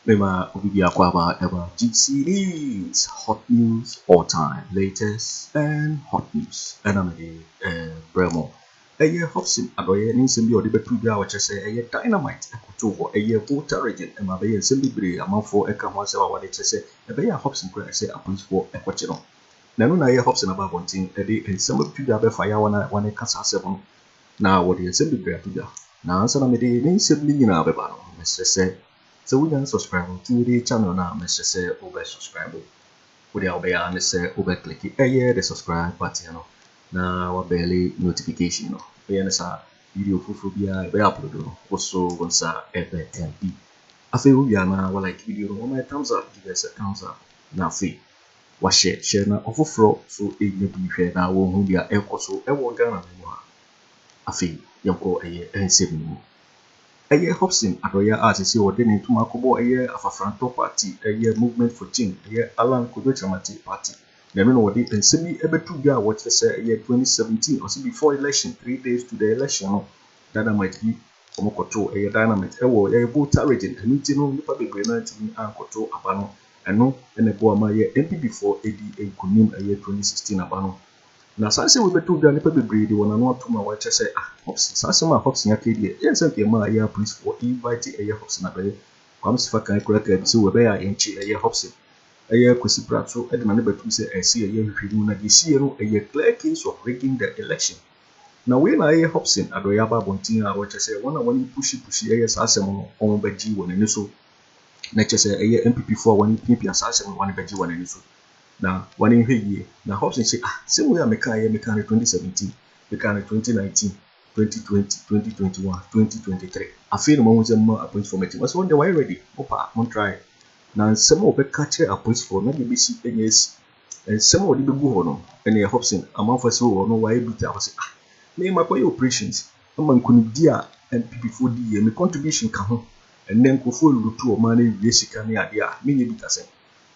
Mema Obibia Kwaba Eba GCDs, hot news all time, latest and hot news. And I'm Bremo. A year Hopeson Adorye in Simbi or the Betubia, which I say a year dynamite, Akoto, a year water region, and my bay and Simbi, a month for a Kamasa, what they say, a bay Hopeson, I say, a police for a Quachino. Nano I Hopeson about one thing, a day and some of Tuga fire one a Casa 7. Now, what is Simbi Tuga? Now, answer me the name Simbi in Ababano, Mr. say. So we can subscribe to the channel now, Mr. Say over subscribe. We are obey and say over click it. The subscribe button. Now our barely notification. We are video phobia. We upload also once every NPP. I feel we are now like video. One my thumbs up. Give us a thumbs up. Now see. What share now overflow so it may be fair now. Who we are also a Ghana. I feel you go a 7. A year Hopeson Adorye artist or then into Makobo a year of a frontal party, a year movement for change, a year Alan Kojo Kyeremanteng party. The men were and Sammy ever to go what they say a year 2017 or see before election, 3 days to the election. That might be Akoto, a year dynamite, a voter region, and meeting on the public granite in Akoto Abano, and no, and a Bawumia NPP before ADA Kunim a year 2016 Abano. Now, since we were told that the breed, one and one to my watch, I say, Hopeson, Hopeson Adorye, yes, okay, my year police for inviting a year Hopeson Adorye. Comes for can correct so we bear in a year Hopeson. A year Kwesi pratt so I remember to say, I see a year if you do not see a year clear case of rigging the election. Now, when I hear Hopeson Adorye about Bontina, what I say, one pushy, a year assassin on Beji one and so. Next, say a year NPP for one NPP assassin, one Beji one and so. Now, one in here, now Hopeson say, same way I make 2017, make 2019, 2020, 2021, 2023. I feel more appointment for me. Was one day why ready? Opa, won't try. Now, some of the catcher appointments for maybe BC and some of the go on, and a Hopeson, a month or so, or no why be there. Name my boy operations, a man could dear and before the contribution come home, and then go full to a money, Jessica near the mini bit as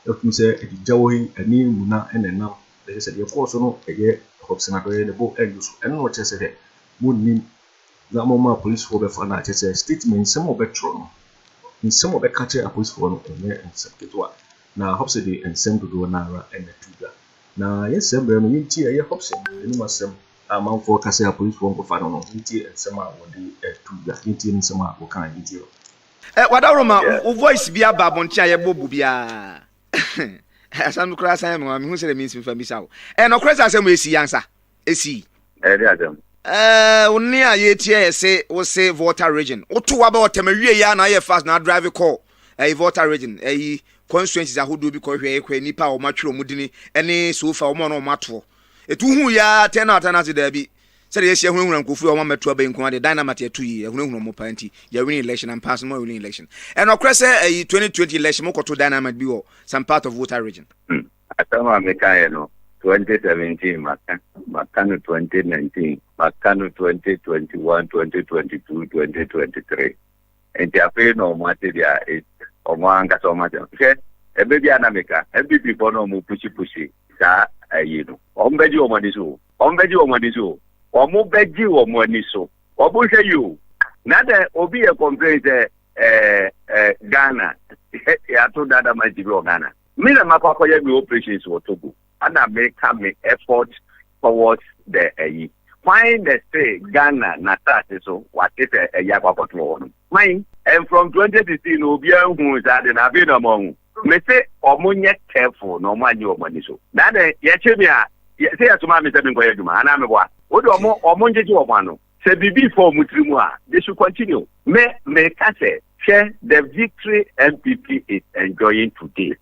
if you say a Jawi, a name, Muna, and a now. There is a course no a year Hopeson Adorye the boat and what I said. Moon mean that moment police for the fan. I say statement some of the in some of the catcher police for a year and September. Now Hopeson and send to do an hour and a tuga. Now, yes, sir, we tea a year Hopeson, and you must say amount for Cassia police won't go find on tea and some hour the tuga, eating some hour kind of deal. What our voice be a baboncha bobia. Some class I am who said the means for Miss Out. And of course, I see answer. See. Only a year say was say voter region. Or two about a year and I fast now drive a call. A voter region. A constituencies who do because we nipa or mature mudini any sofa or mono matro. A 2 year 10 out and as there be. Said yes, you will go for 1 metro bank on the dynamite 2 years. No more party. You're winning election and passing more winning election. And of course, a 2020 election more to dynamite be some part of voter region. I tell my mechanic. 2017, Makano 2019, Makano 2021, 2022, 2023. And the affair no matter is Omanga so much. Okay, a baby Anamika, every people no more pushy, that you know. Ombeji Omanisu, or Mobeji or Moniso, or Busha you. Nada Obi a complaint Ghana. I told that I might be Ghana. Mina Mapapa operations were Togo. And I make effort towards the why they say Ghana Natas so what is a Yabakoto. Mine and from 2016 Obia who is at an Abin among me say Omunya careful no money or money so. That Yachimia say to my Mr. Ngoyama and I'm a what Omunji Omano. Say before Mutrimua, they should continue. Me say share the victory NPP is enjoying today.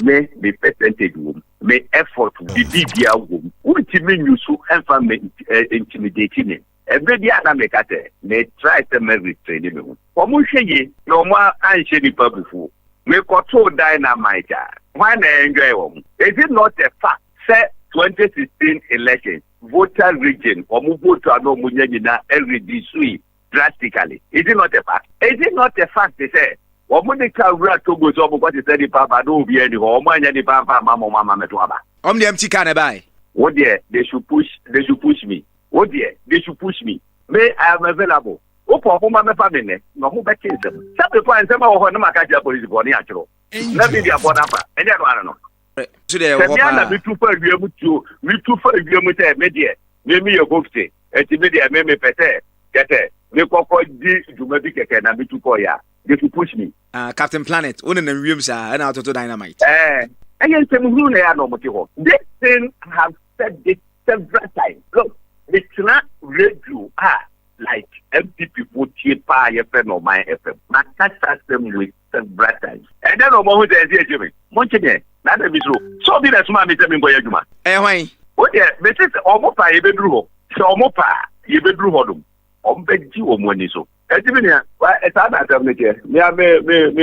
May the percentage room, may effort to be BBA room, ultimately you should and intimidating it. Every other make at it, may try to make training. Omushe, no more unshady before. May control dynamite. Why I enjoy them? Is it not a fact? Say 2016 election, voter region, or move to no Munyana every disui drastically. Is it not a fact? Is it not a fact they say? Omonika ura Togo so because he said the papa no be any or man any papa mama metwaba. The empty can buy. Oh dear, they should push me. Oh dear, they should push me. May I am available. Opo for my family, no who back in them. Some people and some of them are police body actually. Let me be a border, and I don't know. Today, me too far, me too far, you media, maybe your book say, and the media may be better. Get it. Me koko di jumabi keke na me too for ya. They to push me. Captain Planet, one in the rooms are and out of dynamite. Again, some who they are no motive. This thing have said this several times. Look, it's not radio like NPP would cheap FM or my FM. My catch them with several times. And then no more they say Jimmy. Monchine, that is true. So be that man is me boy Juma. Why? What yeah, but it's almost a bedroom. So almost a bedroom hodum. Ombeji omwani so. Etiminia, it's another me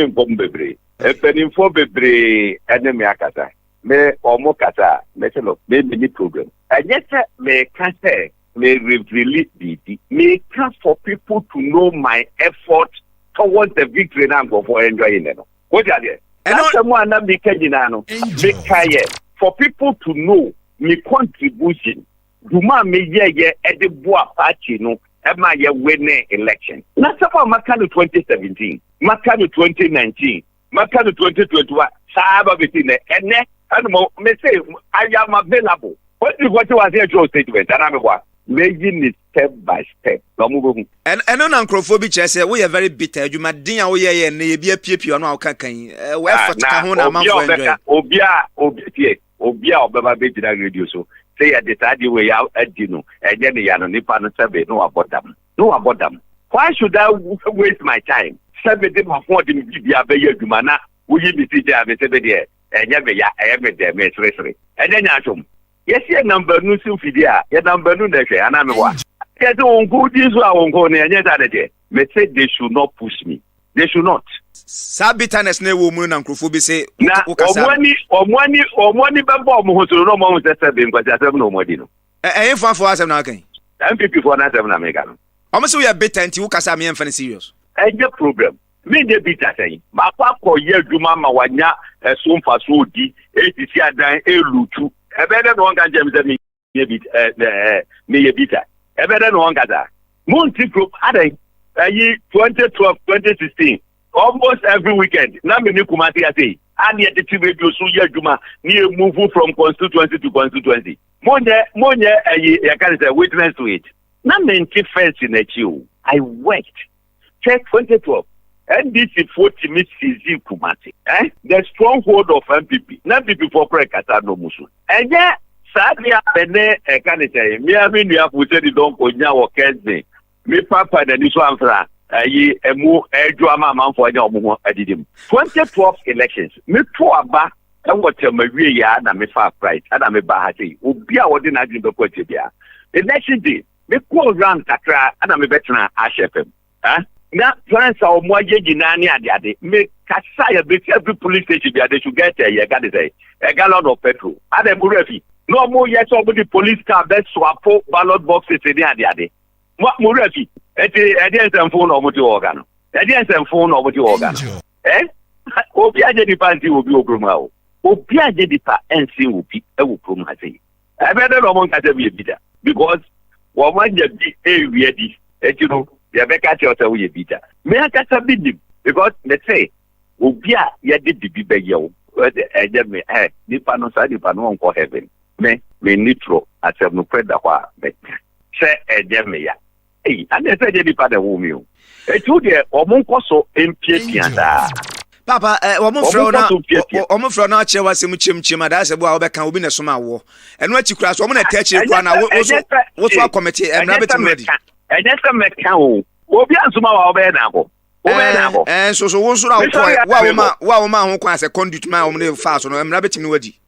bombebre. Penifo bebre enemy akata. Me omokata, me selo, me mini problem. And yet me can say me release the me can for people to know my effort towards the victory now go for enjoying it. What are they? That's someone that me kajinano. Me kaye for people to know me contribution. Duma me ye edeboa party no. Emma ye winning election. Not about Makano 2017, Makano 2019, Makano 2021. Saba between the and me say I am available. What was your statement? And I'm what making it step by step. And on Uncrophobic, say we are very bitter. You might dinner away and be a PP on our campaign. Where for Tahona, Obia, Obama radio so. Say at the time way out at Dino, and then the Nipa no survey, no about them. No about them. Why should I waste my time? 7 days before the Bia Jumana, will you be teacher of the and Yamaya, I am a damn treasury. And then Atom. Yes, your number no Sufidia, your number no day, and I'm one. Yes, on good is one go near that day. May say they should not push me. They should not. Sabitaness ne woman and Uncrophobic say, na money babo mo so no mo se se because I no more dino. Fan for us now again. NPP for na seven American. Almost we are bitter until Ukasa me and serious. No problem. Me dey bitter say. Ma pa ko ye djuma ma wanya so mfa so di etisi adan elutu. Ebede no nka jem se me ye bitter. Ebede no nka za. Monty group adan 2012 2016 almost every weekend. Na me ni kumati say. And yet the TV so ye juma near move from constituency to constituency. Monye I can say witness to it. Na me first in a chill. I worked. Check 2012. NDC 40 minutes CZ Kumasi. The stronghold of NPP. NPP for Krekata no musu. And yeah, sadly bene can say me you have said don't go nya or Kenzi. Me papa and this one fra. Emu Edwama man for any omo adidim. 2012 elections. Me to aba and what me ya na me fa pride and me ba hati. Obi a wodi na adwin be bia. Election day me call round kakra and me betena HFM. Na friends are more jina ni ade me kasa ya be every police station bia they should get a ga say a gallon of petrol. Ade murafi. No more yes somebody police car that swap ballot boxes in ade. What murafi? Edian phone or what you organ. Edian phone or what you organ. Obia Jedi Panti will be Obrumao. Obia Jedi Pa and see will be a Wuprumati. I better not want to be a bitter because one just be a ready. You know, the Rebecca Chota will be bitter. May I catch a bit because let's say Obia Yadi be Bayo, where the Edem had the Panosadi Panon for heaven. Me nitro at 7 Predawa, but say Edemia. Hey, and they said the father who you. A 2 year or Moncoso MPP Papa, woman from our chair was some chim, that's a boy back and win a summer war. And what you cross, woman attach it, what's our committee and rabbit ready. And that's a mechanic. Obian and so one should out. Wow, man, who quite a conduit my own fast on rabbit ready.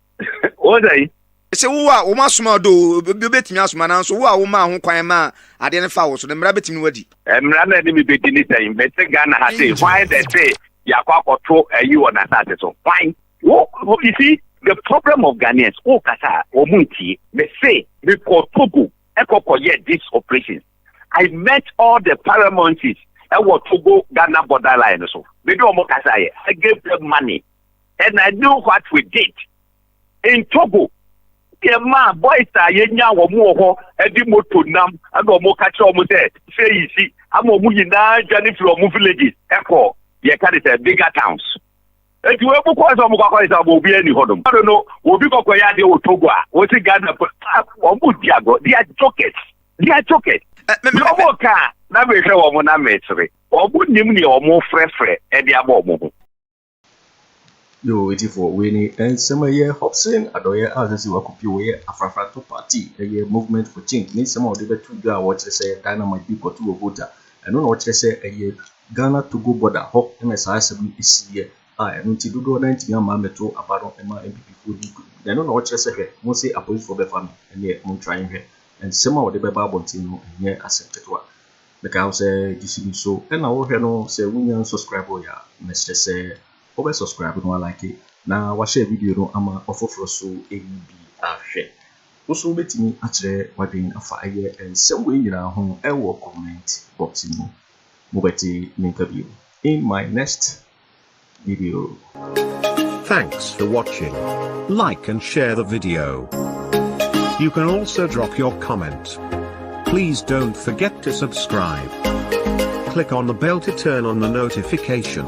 What day? Say, who must small do, be betting us, man, so wow, man, who quite ma, I didn't follow, so the rabbit ready. And rather than me betting it, but the gun has say, why they say, Yakoto, you on that, so fine. What you see, the problem of Ghanaians, Kasa, or Munti, they say, because Togo, Ekoko, yet these operations. I met all the paramountcies, and what Togo, Ghana borderline, so they don't more Kasa. I gave them money, and I knew what we did in Togo. The man, boys are yenya or more, and the motor nam, and no more catch almost there. Say, you see, ama omu nyinaa journey from villages ekọ ye ka dey bigger towns eti we bu ko so mu kwa isa obi ani hodom I don't know obi kokọ ya dey Otogo a o si Ghana omu diago they are jokers omo ka na be hwe omo na metre obu nim ne omo frefre e dey aba omo ho yo eti for we ni ensema ye Hopeson Adorye azesi wakupi we Afrafrato party ye movement for change ni sema ode betu dwa wo kire say dynamite bi kotu voter eno na wo kire say ye Ghana Togo border ho na sa asem isi ye eno ti dodo na nti ama meto abaro ema NPP fo di eno na wo kire say he mo say police for be family ene mo try hwe ensema ode be ba bontin no enye accepted wa because GCB so ena wo hwe no say wunya subscribe ya message say over subscribe no like it na wa share video no ama ofoforo so ebi ahwe also betimi akire wadin afa aye ensem we nyina ho ewo comment box no mo beti interview in my next video. Thanks for watching. Like and share the video. You can also drop your comment. Please don't forget to subscribe. Click on the bell to turn on the notification.